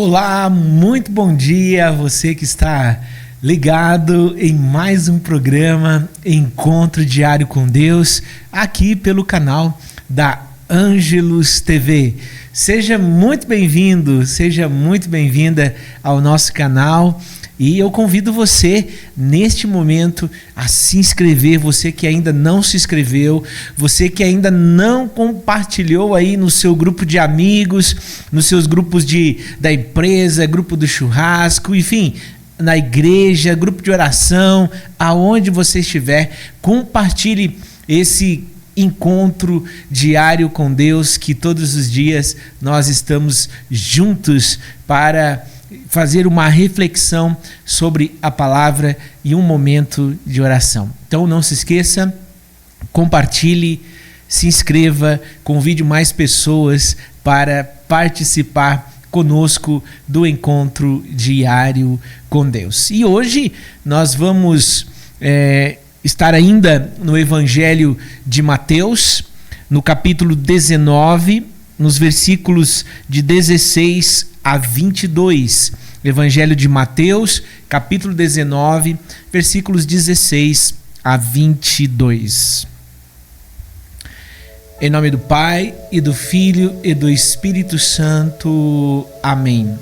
Olá, muito bom dia a você que está ligado em mais um programa Encontro Diário com Deus, aqui pelo canal da Ângelus TV. Seja muito bem-vindo, seja muito bem-vinda ao nosso canal. E eu convido você, neste momento, a se inscrever, você que ainda não se inscreveu, você que ainda não compartilhou aí no seu grupo de amigos, nos seus grupos da empresa, grupo do churrasco, enfim, na igreja, grupo de oração, aonde você estiver, compartilhe esse encontro diário com Deus, que todos os dias nós estamos juntos para fazer uma reflexão sobre a palavra e um momento de oração. Então não se esqueça, compartilhe, se inscreva, convide mais pessoas para participar conosco do encontro diário com Deus. E hoje nós vamos estar ainda no Evangelho de Mateus, no capítulo 19, nos versículos de 16 a 22. Evangelho de Mateus, capítulo 19, versículos 16 a 22. Em nome do Pai, e do Filho, e do Espírito Santo. Amém.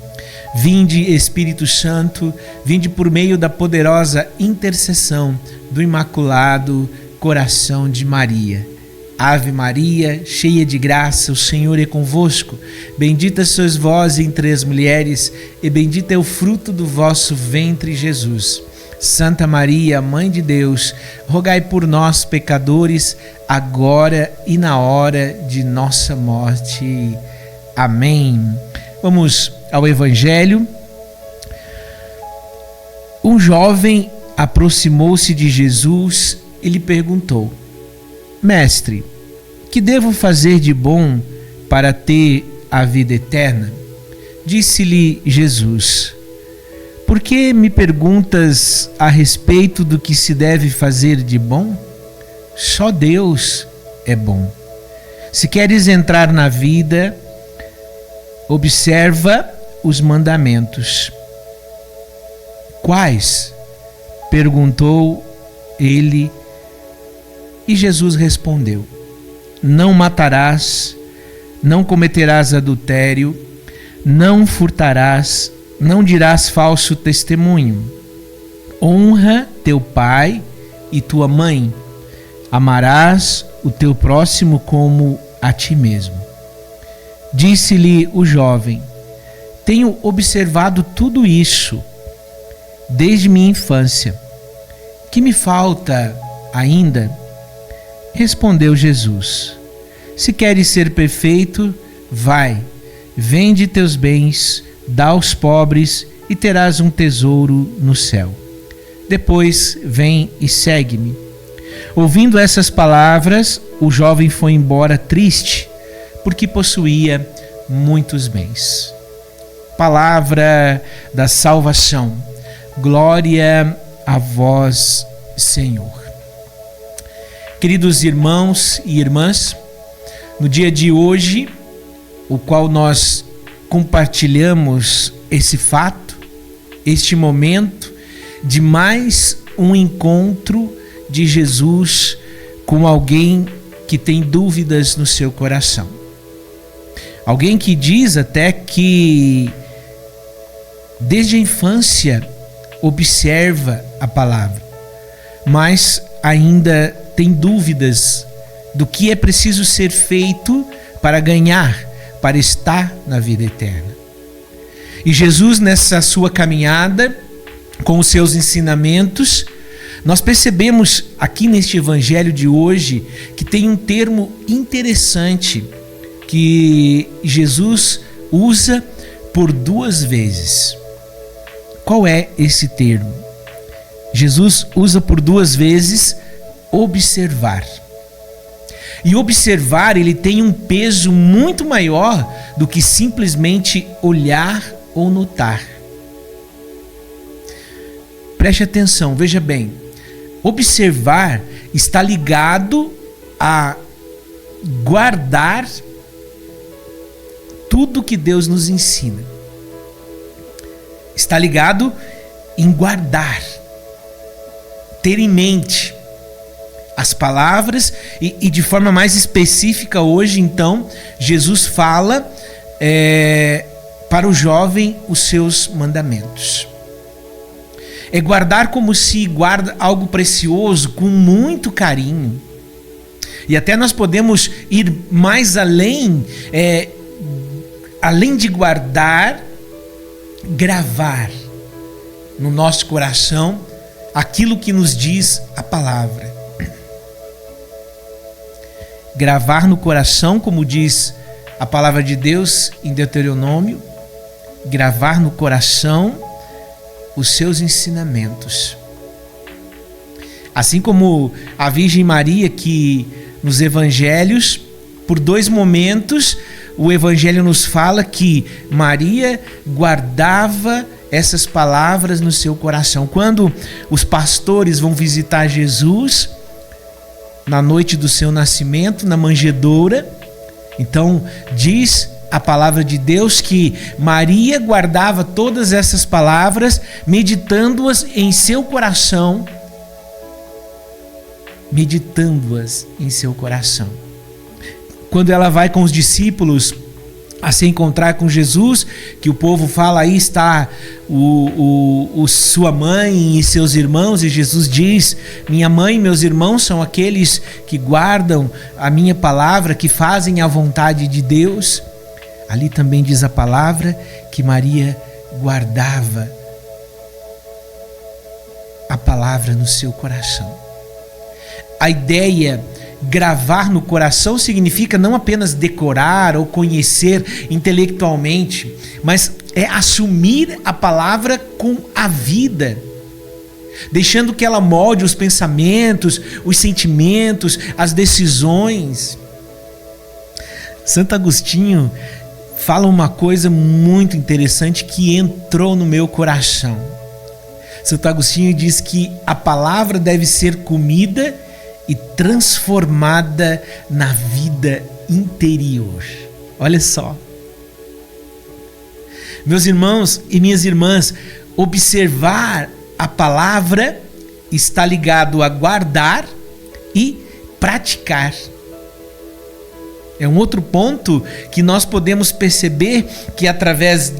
Vinde, Espírito Santo, vinde por meio da poderosa intercessão do Imaculado Coração de Maria. Ave Maria, cheia de graça, o Senhor é convosco. Bendita sois vós entre as mulheres, e bendito é o fruto do vosso ventre, Jesus. Santa Maria, Mãe de Deus, rogai por nós, pecadores, agora e na hora de nossa morte. Amém. Vamos ao Evangelho. Um jovem aproximou-se de Jesus e lhe perguntou: Mestre, que devo fazer de bom para ter a vida eterna? Disse-lhe Jesus: Por que me perguntas a respeito do que se deve fazer de bom? Só Deus é bom. Se queres entrar na vida, observa os mandamentos. Quais? Perguntou ele. E Jesus respondeu: Não matarás, não cometerás adultério, não furtarás, não dirás falso testemunho. Honra teu pai e tua mãe. Amarás o teu próximo como a ti mesmo. Disse-lhe o jovem: Tenho observado tudo isso desde minha infância. Que me falta ainda? Respondeu Jesus: Se queres ser perfeito, vai, vende teus bens, dá aos pobres e terás um tesouro no céu. Depois vem e segue-me. Ouvindo essas palavras, o jovem foi embora triste, porque possuía muitos bens. Palavra da salvação. Glória a vós, Senhor. Queridos irmãos e irmãs, no dia de hoje, o qual nós compartilhamos esse fato, este momento de mais um encontro de Jesus com alguém que tem dúvidas no seu coração. Alguém que diz até que desde a infância observa a palavra, mas ainda tem dúvidas do que é preciso ser feito para ganhar, para estar na vida eterna. E Jesus, nessa sua caminhada, com os seus ensinamentos, nós percebemos aqui neste evangelho de hoje que tem um termo interessante que Jesus usa por 2 vezes. Qual é esse termo? Jesus usa por 2 vezes observar. E observar, ele tem um peso muito maior do que simplesmente olhar ou notar. Preste atenção, veja bem. Observar está ligado a guardar tudo que Deus nos ensina. está ligado em guardar, ter em mente as palavras e de forma mais específica hoje, então, Jesus fala para o jovem os seus mandamentos. É guardar como se guarda algo precioso com muito carinho. E até nós podemos ir mais além, além de guardar, gravar no nosso coração aquilo que nos diz a palavra. Gravar no coração, como diz a palavra de Deus em Deuteronômio, gravar no coração os seus ensinamentos. Assim como a Virgem Maria, que nos evangelhos, por 2 momentos, o evangelho nos fala que Maria guardava essas palavras no seu coração. Quando os pastores vão visitar Jesus, na noite do seu nascimento, na manjedoura, então diz a palavra de Deus que Maria guardava todas essas palavras, meditando-as em seu coração, Quando ela vai com os discípulos a se encontrar com Jesus, que o povo fala, aí está sua mãe e seus irmãos, e Jesus diz, minha mãe e meus irmãos são aqueles que guardam a minha palavra, que fazem a vontade de Deus. Ali também diz a palavra que Maria guardava a palavra no seu coração. A ideia gravar no coração significa não apenas decorar ou conhecer intelectualmente, mas é assumir a palavra com a vida, deixando que ela molde os pensamentos, os sentimentos, as decisões. Santo Agostinho fala uma coisa muito interessante que entrou no meu coração. Santo Agostinho diz que a palavra deve ser comida e transformada na vida interior. Olha só. Meus irmãos e minhas irmãs, observar a palavra está ligado a guardar e praticar. É um outro ponto que nós podemos perceber que através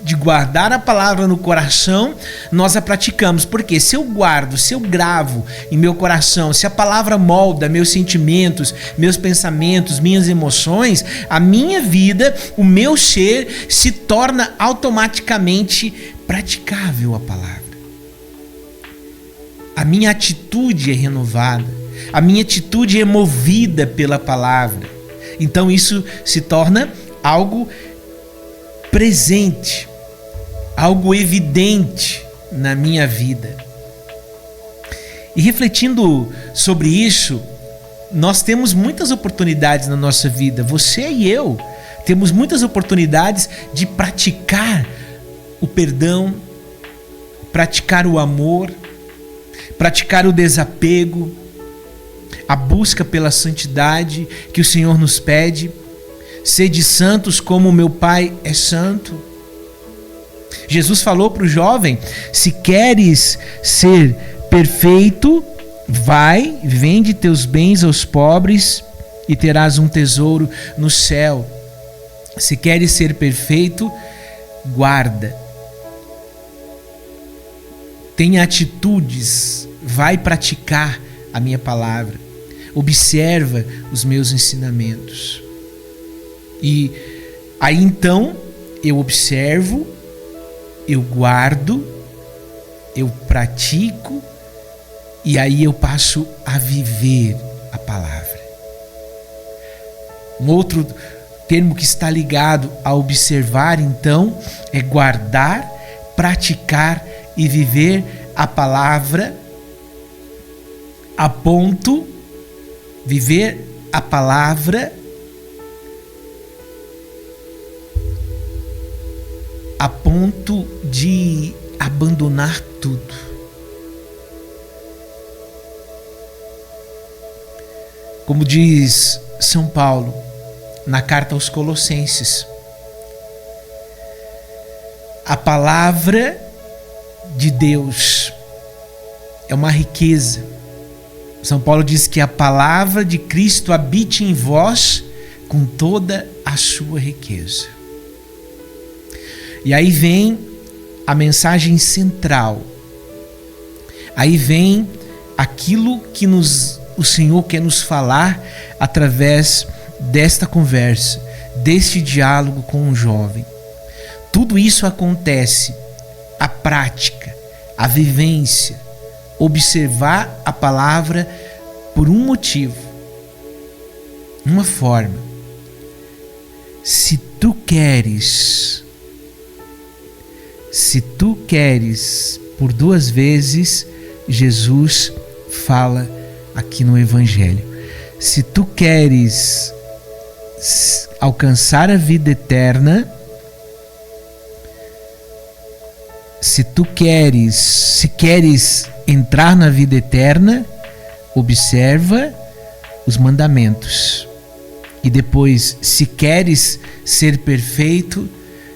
de guardar a palavra no coração, nós a praticamos. Porque se eu guardo, se eu gravo em meu coração, se a palavra molda meus sentimentos, meus pensamentos, minhas emoções, a minha vida, o meu ser se torna automaticamente praticável a palavra. A minha atitude é renovada, a minha atitude é movida pela palavra. Então isso se torna algo presente, algo evidente na minha vida. E refletindo sobre isso, nós temos muitas oportunidades na nossa vida. Você e eu temos muitas oportunidades de praticar o perdão, praticar o amor, praticar o desapego, a busca pela santidade que o Senhor nos pede. Sede santos como o meu Pai é santo. Jesus falou para o jovem, se queres ser perfeito, vai, vende teus bens aos pobres e terás um tesouro no céu. Se queres ser perfeito, guarda. Tenha atitudes, vai praticar a minha palavra. Observa os meus ensinamentos. E aí então eu observo, eu guardo, eu pratico e aí eu passo a viver a palavra. Um outro termo que está ligado a observar então é guardar, praticar e viver a palavra a ponto, viver a palavra a ponto de abandonar tudo. Como diz São Paulo na carta aos Colossenses, a palavra de Deus é uma riqueza. São Paulo diz que a palavra de Cristo habite em vós com toda a sua riqueza. E aí vem a mensagem central. Aí vem aquilo que o Senhor quer nos falar através desta conversa, deste diálogo com o jovem. Tudo isso acontece, a prática, a vivência, observar a palavra por um motivo, uma forma. Se tu queres, por 2 vezes, Jesus fala aqui no Evangelho. Se tu queres alcançar a vida eterna, se queres entrar na vida eterna, observa os mandamentos. E depois, se queres ser perfeito,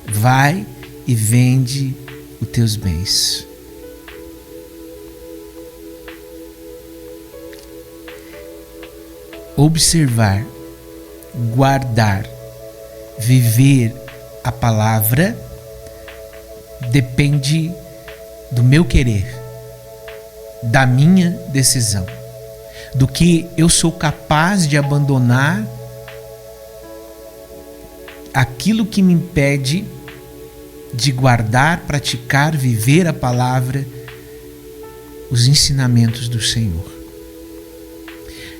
vai e vende os teus bens. Observar, guardar, viver a palavra depende do meu querer, da minha decisão, do que eu sou capaz de abandonar, aquilo que me impede de guardar, praticar, viver a palavra, os ensinamentos do Senhor.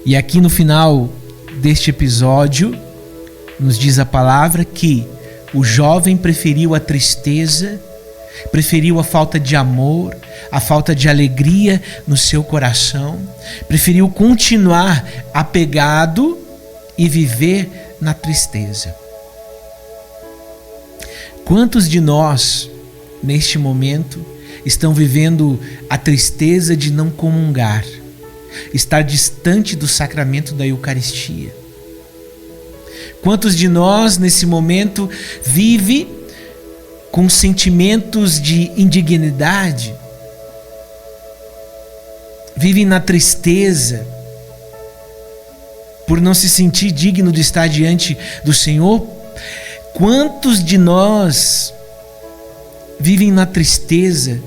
E aqui no final deste episódio, nos diz a palavra que o jovem preferiu a tristeza, preferiu a falta de amor, a falta de alegria no seu coração, preferiu continuar apegado e viver na tristeza. Quantos de nós, neste momento, estão vivendo a tristeza de não comungar, estar distante do sacramento da Eucaristia? Quantos de nós, nesse momento, vive com sentimentos de indignidade, vivem na tristeza, por não se sentir digno de estar diante do Senhor? Quantos de nós vivem na tristeza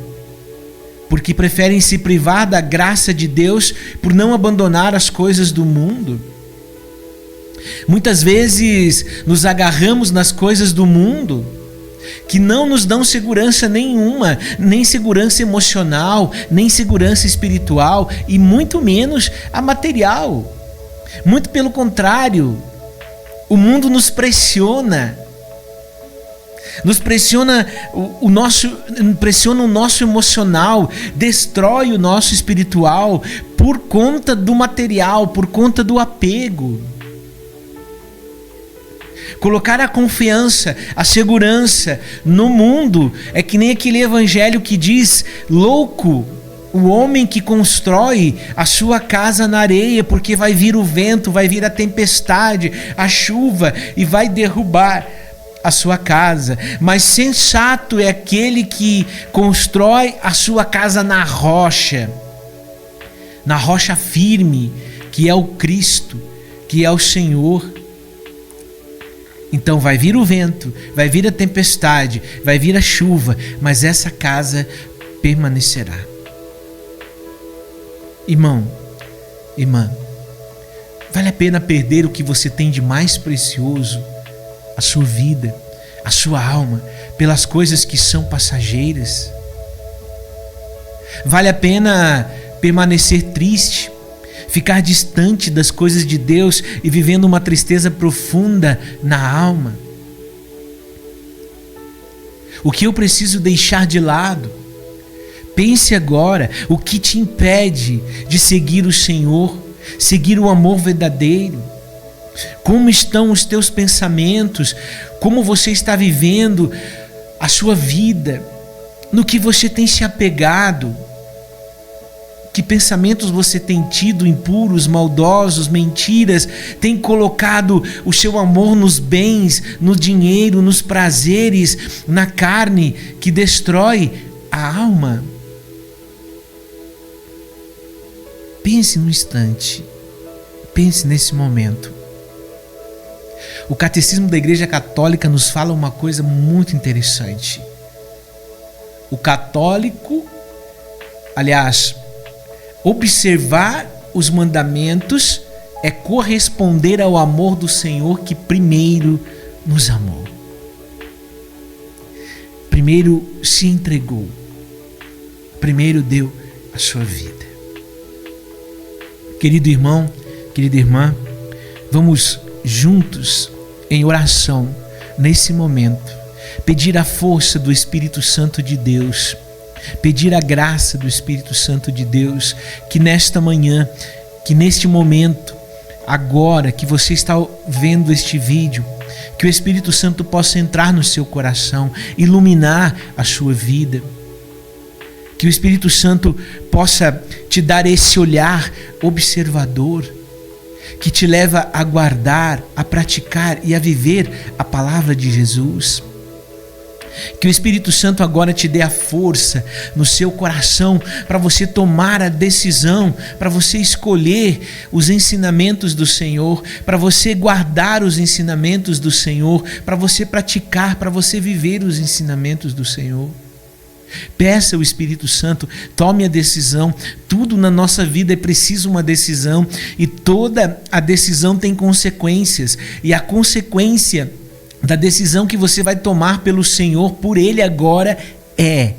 porque preferem se privar da graça de Deus por não abandonar as coisas do mundo? Muitas vezes nos agarramos nas coisas do mundo que não nos dão segurança nenhuma, nem segurança emocional, nem segurança espiritual e muito menos a material. Muito pelo contrário, o mundo nos pressiona o nosso emocional, destrói o nosso espiritual por conta do material, por conta do apego. Colocar a confiança, a segurança no mundo é que nem aquele evangelho que diz: louco o homem que constrói a sua casa na areia, porque vai vir o vento, vai vir a tempestade, a chuva e vai derrubar a sua casa. Mas sensato é aquele que constrói a sua casa na rocha firme, que é o Cristo, que é o Senhor. Então vai vir o vento, vai vir a tempestade, vai vir a chuva, mas essa casa permanecerá. Irmão, irmã, vale a pena perder o que você tem de mais precioso, a sua vida, a sua alma, pelas coisas que são passageiras? Vale a pena permanecer triste, ficar distante das coisas de Deus e vivendo uma tristeza profunda na alma? O que eu preciso deixar de lado? Pense agora, o que te impede de seguir o Senhor, seguir o amor verdadeiro? Como estão os teus pensamentos? Como você está vivendo a sua vida? No que você tem se apegado? Que pensamentos você tem tido, impuros, maldosos, mentiras? Tem colocado o seu amor nos bens, no dinheiro, nos prazeres, na carne, que destrói a alma? Pense no instante. Pense nesse momento. O Catecismo da Igreja Católica nos fala uma coisa muito interessante. O católico, aliás, observar os mandamentos é corresponder ao amor do Senhor que primeiro nos amou. Primeiro se entregou. Primeiro deu a sua vida. Querido irmão, querida irmã, vamos juntos em oração nesse momento pedir a força do Espírito Santo de Deus, pedir a graça do Espírito Santo de Deus, que nesta manhã, que neste momento, agora que você está vendo este vídeo, que o Espírito Santo possa entrar no seu coração, iluminar a sua vida, que o Espírito Santo possa te dar esse olhar observador, que te leva a guardar, a praticar e a viver a palavra de Jesus. Que o Espírito Santo agora te dê a força no seu coração para você tomar a decisão, para você escolher os ensinamentos do Senhor, para você guardar os ensinamentos do Senhor, para você praticar, para você viver os ensinamentos do Senhor. Peça ao Espírito Santo, tome a decisão. Tudo na nossa vida é preciso uma decisão, e toda a decisão tem consequências, e a consequência da decisão que você vai tomar pelo Senhor, por Ele agora, é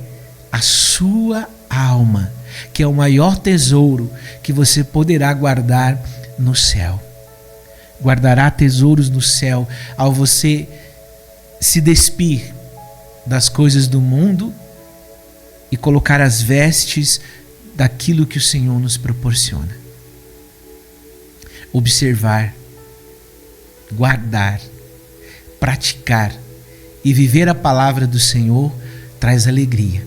a sua alma, que é o maior tesouro que você poderá guardar no céu. Guardará tesouros no céu ao você se despir das coisas do mundo e colocar as vestes daquilo que o Senhor nos proporciona. Observar, guardar, praticar e viver a palavra do Senhor traz alegria.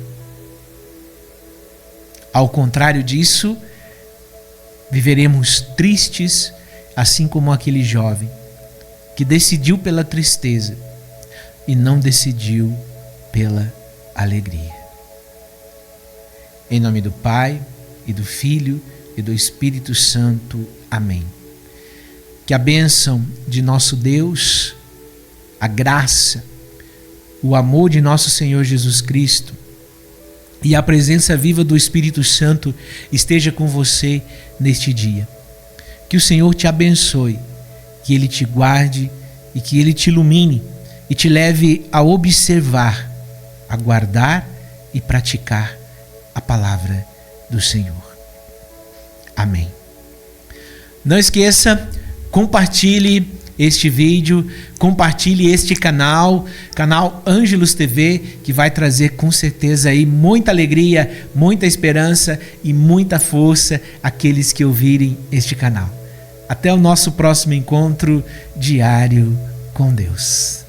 Ao contrário disso, viveremos tristes, assim como aquele jovem que decidiu pela tristeza e não decidiu pela alegria. Em nome do Pai, e do Filho, e do Espírito Santo. Amém. Que a bênção de nosso Deus, a graça, o amor de nosso Senhor Jesus Cristo e a presença viva do Espírito Santo esteja com você neste dia. Que o Senhor te abençoe, que Ele te guarde e que Ele te ilumine e te leve a observar, a guardar e praticar a palavra do Senhor. Amém. Não esqueça, compartilhe este vídeo, compartilhe este canal Ângelos TV, que vai trazer com certeza aí muita alegria, muita esperança e muita força àqueles que ouvirem este canal. Até o nosso próximo encontro diário com Deus.